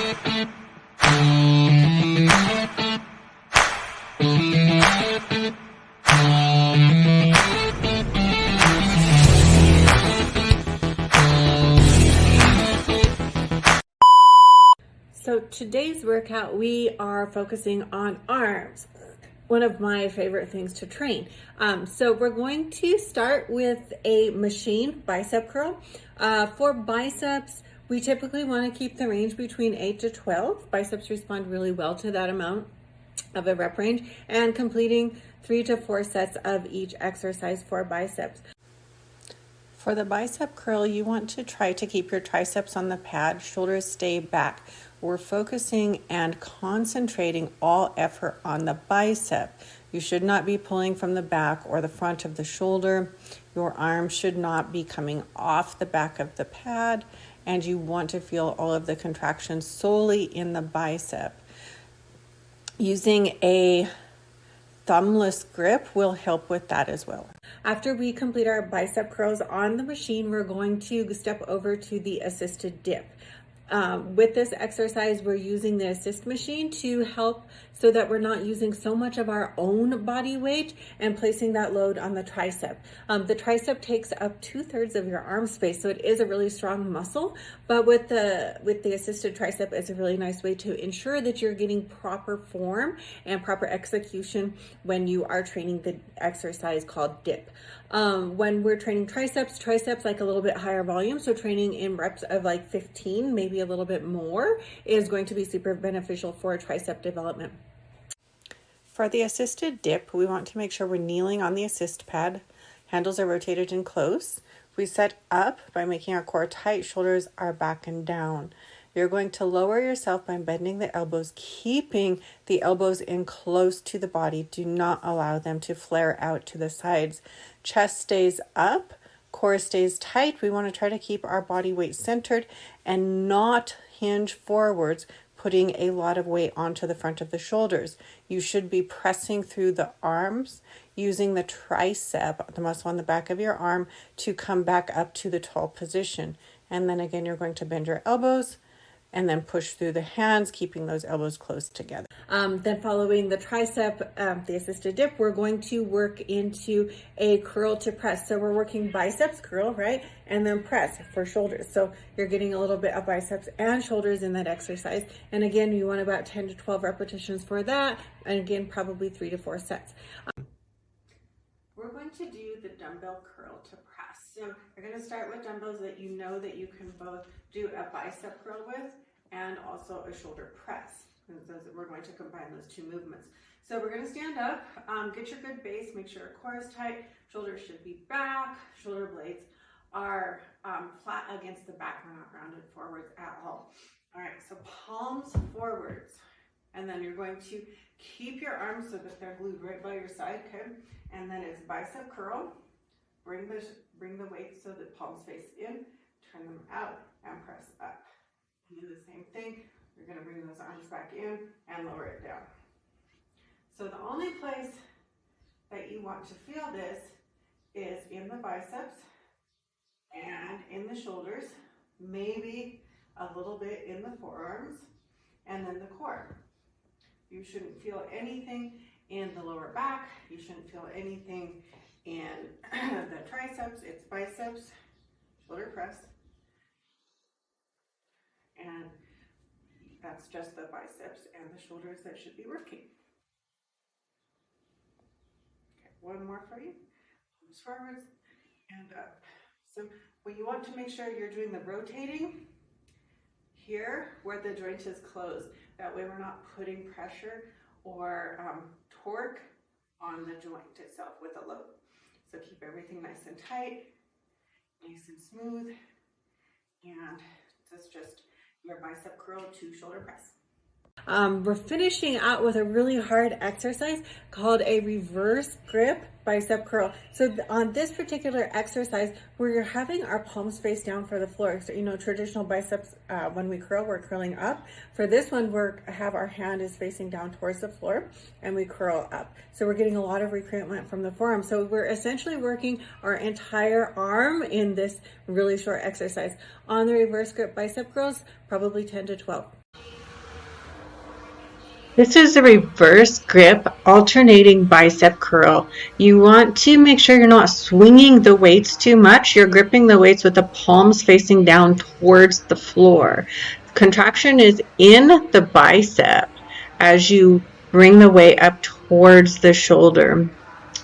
So today's workout, we are focusing on arms, one of my favorite things to train. So we're going to start with a machine bicep curl. For biceps, we typically want to keep the range between 8 to 12. Biceps respond really well to that amount of a rep range, and completing 3 to 4 sets of each exercise for biceps. For the bicep curl, you want to try to keep your triceps on the pad, shoulders stay back. We're focusing and concentrating all effort on the bicep. You should not be pulling from the back or the front of the shoulder. Your arm should not be coming off the back of the pad, and you want to feel all of the contractions solely in the bicep. Using a thumbless grip will help with that as well. After we complete our bicep curls on the machine, we're going to step over to the assisted dip. With this exercise, we're using the assist machine to help so that we're not using so much of our own body weight and placing that load on the tricep. The tricep takes up 2/3 of your arm space, so it is a really strong muscle, but with the assisted tricep, it's a really nice way to ensure that you're getting proper form and proper execution when you are training the exercise called dip. When we're training triceps like a little bit higher volume, so training in reps of like 15, maybe a little bit more, is going to be super beneficial for tricep development. For the assisted dip, we want to make sure we're kneeling on the assist pad. Handles are rotated in close. We set up by making our core tight, shoulders are back and down. You're going to lower yourself by bending the elbows, keeping the elbows in close to the body. Do not allow them to flare out to the sides. Chest stays up, core stays tight. We want to try to keep our body weight centered and not hinge forwards, putting a lot of weight onto the front of the shoulders. You should be pressing through the arms, using the tricep, the muscle on the back of your arm, to come back up to the tall position. And then again, you're going to bend your elbows and then push through the hands, keeping those elbows close together. Then following the tricep, the assisted dip, we're going to work into a curl to press. So we're working biceps curl, right? And then press for shoulders. So you're getting a little bit of biceps and shoulders in that exercise. And again, you want about 10 to 12 repetitions for that. And again, probably 3 to 4 sets. We're going to do the dumbbell curl to press. So you're going to start with dumbbells that you know that you can both do a bicep curl with and also a shoulder press. We're going to combine those two movements. So we're going to stand up, get your good base, make sure your core is tight, shoulders should be back, shoulder blades are flat against the back, we're not rounded forwards at all. All right, so palms forwards, and then you're going to keep your arms so that they're glued right by your side, okay? And then it's bicep curl. Bring the weight so that palms face in, turn them out, and press up. And do the same thing. You're going to bring those arms back in and lower it down. So the only place that you want to feel this is in the biceps and in the shoulders, maybe a little bit in the forearms, and then the core. You shouldn't feel anything in the lower back. You shouldn't feel anything in the triceps. It's biceps, shoulder press, and that's just the biceps and the shoulders that should be working. Okay, one more for you. Arms forwards and up. So when you want to make sure you're doing the rotating here where the joint is closed, that way we're not putting pressure or torque on the joint itself with a load. So keep everything nice and tight, nice and smooth, and this is just your bicep curl to shoulder press. We're finishing out with a really hard exercise called a reverse grip bicep curl. So on this particular exercise, we're having our palms face down for the floor. So, you know, traditional biceps, when we curl, we're curling up. For this one, have our hand is facing down towards the floor and we curl up. So we're getting a lot of recruitment from the forearm. So we're essentially working our entire arm in this really short exercise. On the reverse grip bicep curls, probably 10 to 12. This is a reverse grip alternating bicep curl. You want to make sure you're not swinging the weights too much. You're gripping the weights with the palms facing down towards the floor. Contraction is in the bicep as you bring the weight up towards the shoulder.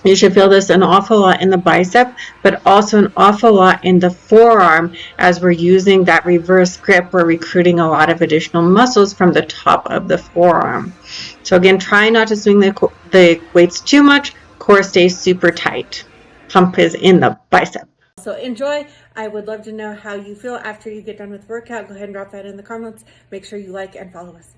You should feel this an awful lot in the bicep, but also an awful lot in the forearm. As we're using that reverse grip, we're recruiting a lot of additional muscles from the top of the forearm. So again, try not to swing the weights too much. Core stays super tight. Pump is in the bicep. So enjoy. I would love to know how you feel after you get done with the workout. Go ahead and drop that in the comments. Make sure you like and follow us.